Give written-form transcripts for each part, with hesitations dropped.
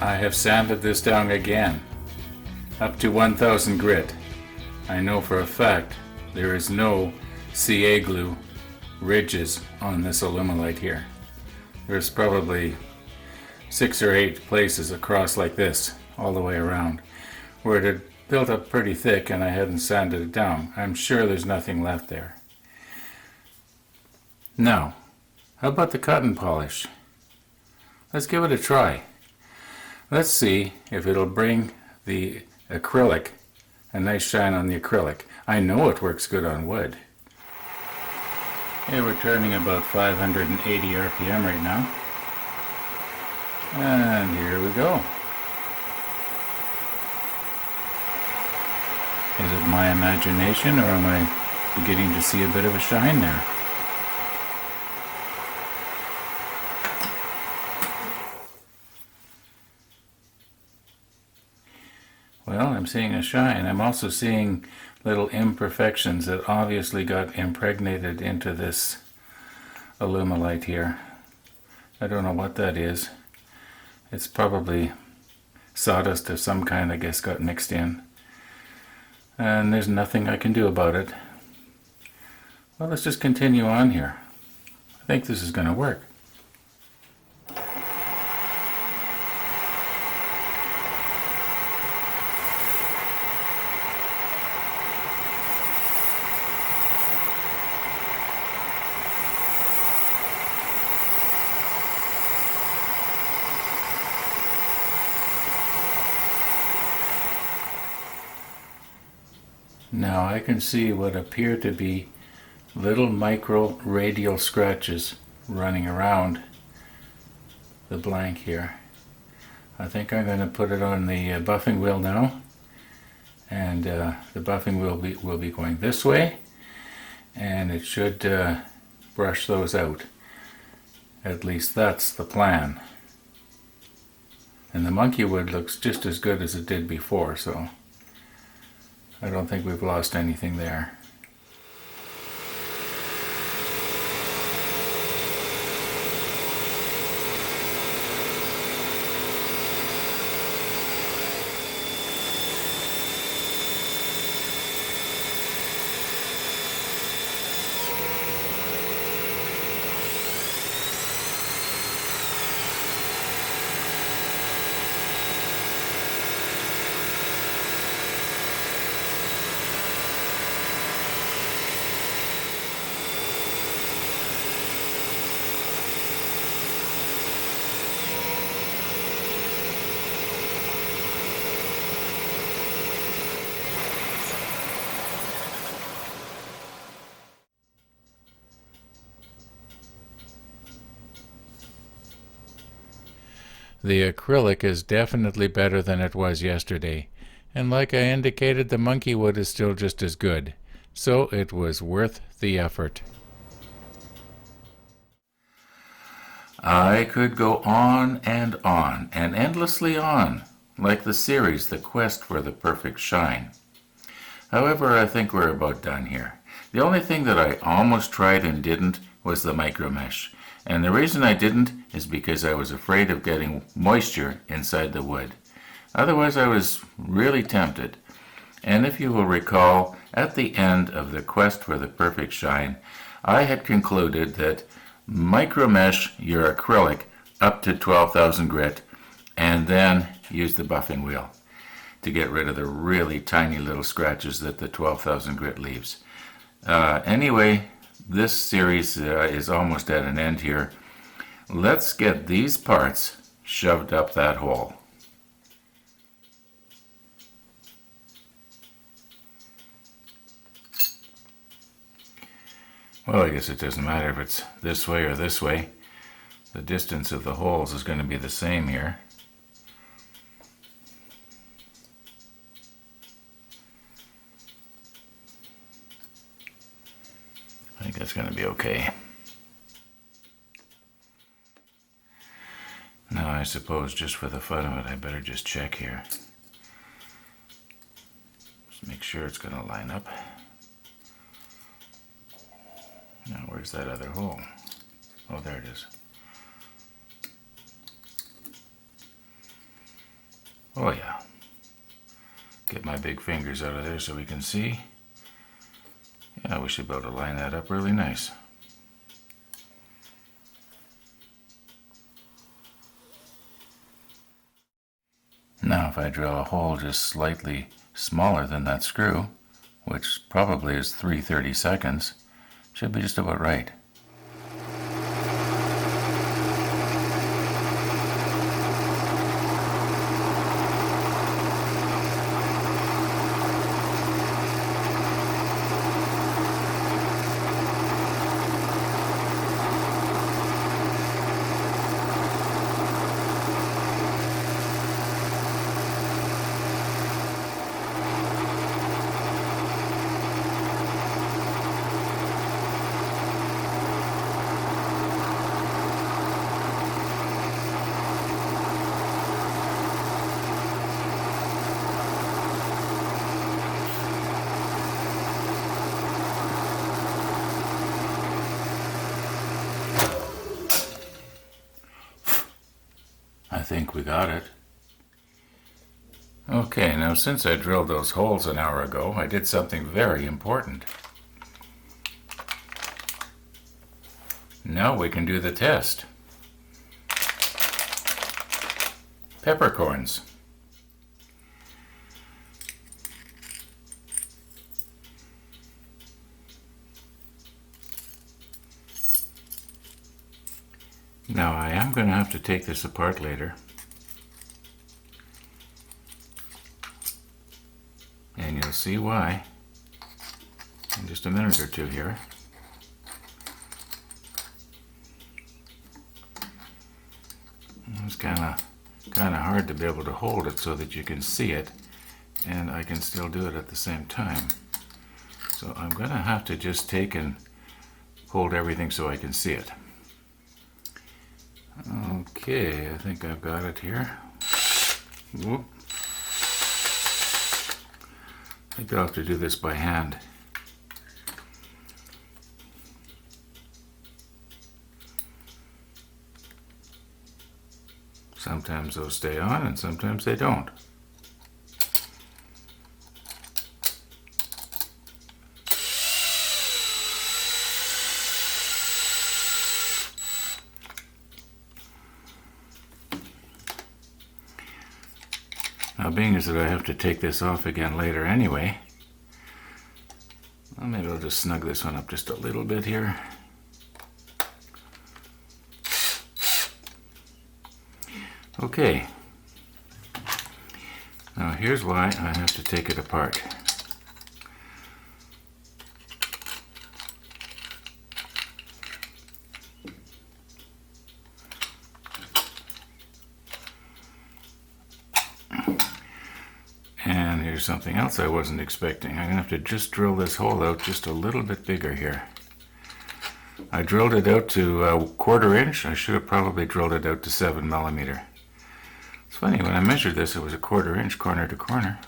I have sanded this down again, up to 1000 grit. I know for a fact there is no CA glue ridges on this Alumilite here. There's probably 6 or 8 places across like this, all the way around, where it had built up pretty thick and I hadn't sanded it down. I'm sure there's nothing left there. Now, how about the cotton polish? Let's give it a try. Let's see if it'll bring the acrylic a nice shine on the acrylic. I know it works good on wood. Okay, we're turning about 580 RPM right now. And here we go. Is it my imagination, or am I beginning to see a bit of a shine there? Well, I'm seeing a shine. I'm also seeing little imperfections that obviously got impregnated into this Alumilite here. I don't know what that is. It's probably sawdust of some kind, I guess, got mixed in. And there's nothing I can do about it. Well, let's just continue on here. I think this is going to work. Now I can see what appear to be little micro radial scratches running around the blank here. I think I'm going to put it on the buffing wheel now, and the buffing wheel will be going this way, and it should brush those out. At least that's the plan. And the monkey wood looks just as good as it did before, so I don't think we've lost anything there. The acrylic is definitely better than it was yesterday, and like I indicated, the monkey wood is still just as good, so it was worth the effort. I could go on and endlessly on, like the series The Quest for the Perfect Shine. However, I think we're about done here. The only thing that I almost tried and didn't was the micro mesh. And the reason I didn't is because I was afraid of getting moisture inside the wood. Otherwise, I was really tempted. And if you will recall, at the end of the Quest for the Perfect Shine, I had concluded that micro mesh your acrylic up to 12,000 grit, and then use the buffing wheel to get rid of the really tiny little scratches that the 12,000 grit leaves. Anyway, this series is almost at an end here. Let's get these parts shoved up that hole. Well, I guess it doesn't matter if it's this way or this way. The distance of the holes is going to be the same here. I think that's going to be okay. Now I suppose just for the fun of it, I better just check here. Just make sure it's going to line up. Now where's that other hole? Oh, there it is. Oh yeah. Get my big fingers out of there so we can see. Yeah, we should be able to line that up really nice. Now if I drill a hole just slightly smaller than that screw, which probably is 3/32, should be just about right. I think we got it. Okay, now since I drilled those holes an hour ago, I did something very important. Now we can do the test. Peppercorns. Now I am going to have to take this apart later. And you'll see why in just a minute or two here. It's kind of hard to be able to hold it so that you can see it, and I can still do it at the same time. So I'm going to have to just take and hold everything so I can see it. Okay, I think I've got it here. Whoop. I think I'll have to do this by hand. Sometimes those stay on and sometimes they don't. Now, being as that I have to take this off again later anyway, well, maybe I'll just snug this one up just a little bit here. Okay, now here's why I have to take it apart. And here's something else I wasn't expecting. I'm going to have to just drill this hole out just a little bit bigger here. I drilled it out to a 1/4 inch. I should have probably drilled it out to 7 millimeter. It's funny, when I measured this, it was a 1/4 inch corner to corner.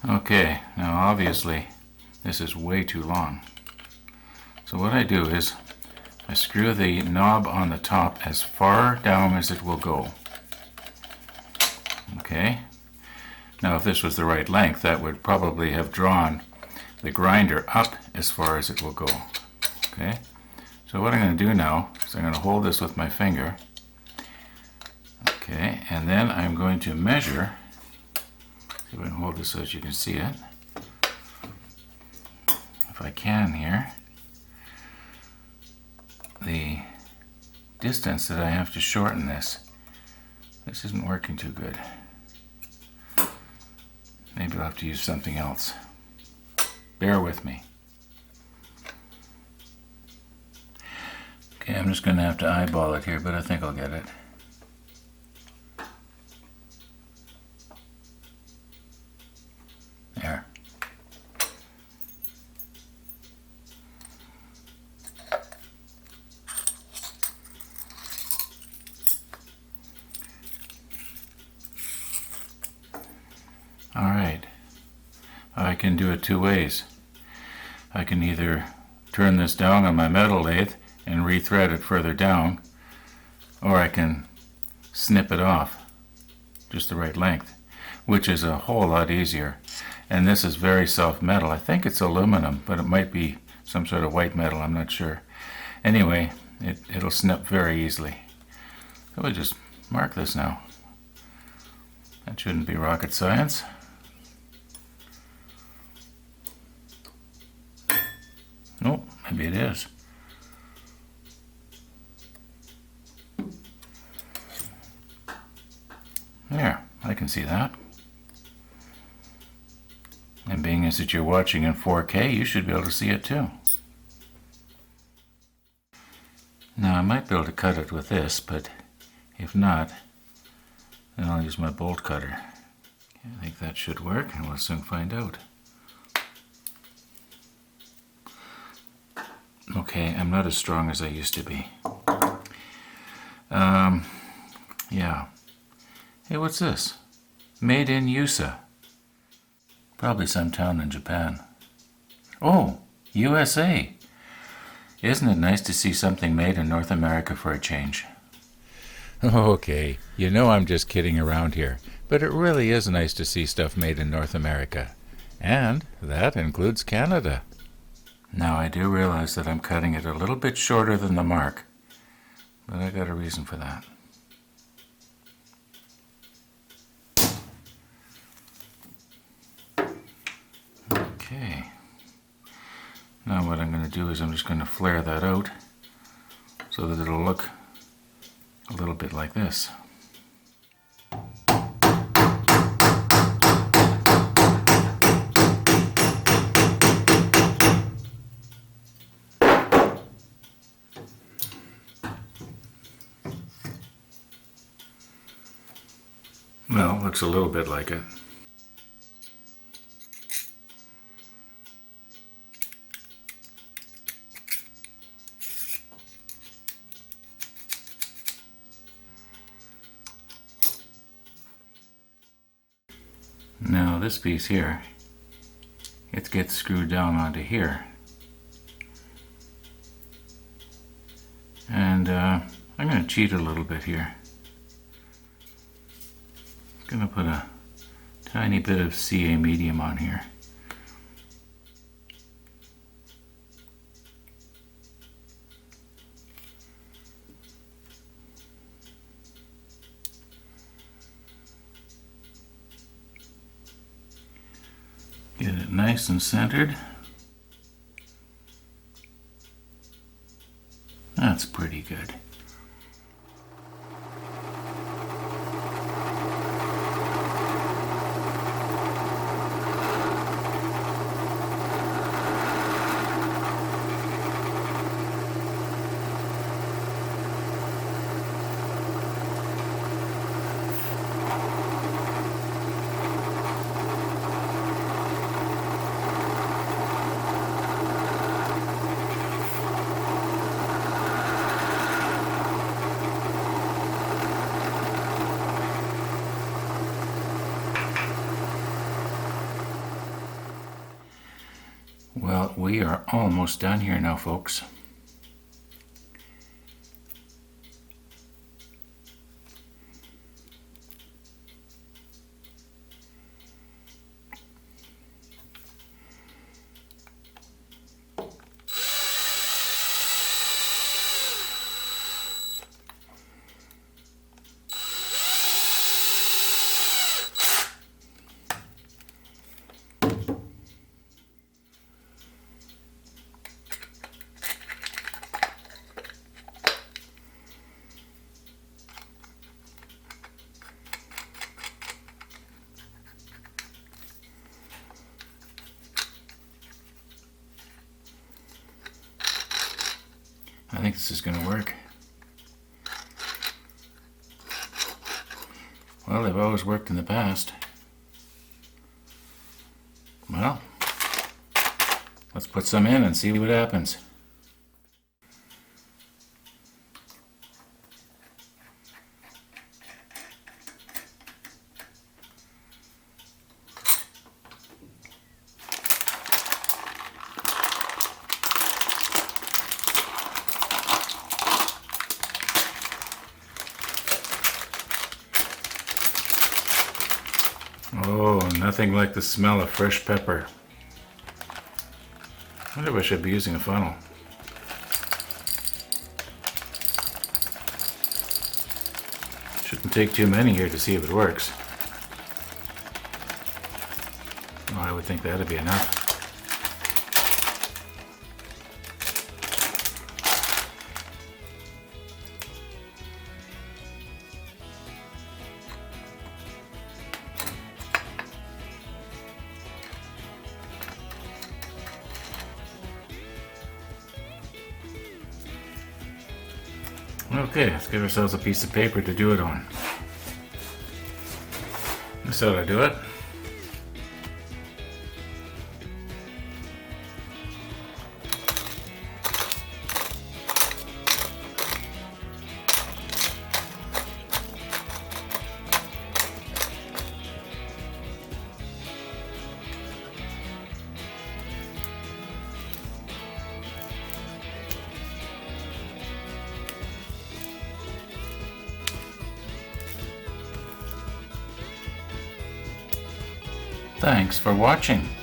Okay, now obviously this is way too long. So what I do is I screw the knob on the top as far down as it will go. Okay, now if this was the right length, that would probably have drawn the grinder up as far as it will go. Okay, so what I'm going to do now is I'm going to hold this with my finger. Okay, and then I'm going to measure. See if I can hold this so that you can see it. If I can here. The distance that I have to shorten this. This isn't working too good. Maybe I'll have to use something else. Bear with me. Okay, I'm just going to have to eyeball it here, but I think I'll get it. There. All right. I can do it two ways. I can either turn this down on my metal lathe and rethread it further down, or I can snip it off just the right length, which is a whole lot easier. And this is very soft metal. I think it's aluminum, but it might be some sort of white metal, I'm not sure. Anyway, it'll snip very easily. So we'll just mark this now. That shouldn't be rocket science. Oh, maybe it is. There, I can see that. And being as that you're watching in 4K, you should be able to see it too. Now I might be able to cut it with this, but if not, then I'll use my bolt cutter. I think that should work, and we'll soon find out. Okay, I'm not as strong as I used to be. Yeah. Hey, what's this? Made in USA. Probably some town in Japan. Oh, USA. Isn't it nice to see something made in North America for a change? Okay, you know I'm just kidding around here, but it really is nice to see stuff made in North America. And that includes Canada. Now I do realize that I'm cutting it a little bit shorter than the mark, but I got a reason for that. Okay. Now what I'm going to do is I'm just going to flare that out so that it'll look a little bit like this. Well, looks a little bit like it. Now this piece here, it gets screwed down onto here. And I'm going to cheat a little bit here. I'm going to put a tiny bit of CA medium on here. Get it nice and centered. That's pretty good. Well, we are almost done here now, folks. I think this is going to work. Well, they've always worked in the past. Well, let's put some in and see what happens. Oh, nothing like the smell of fresh pepper. I wonder if I should be using a funnel. Shouldn't take too many here to see if it works. Oh, I would think that'd be enough. Okay, let's give ourselves a piece of paper to do it on. This ought to do it. Thanks for watching.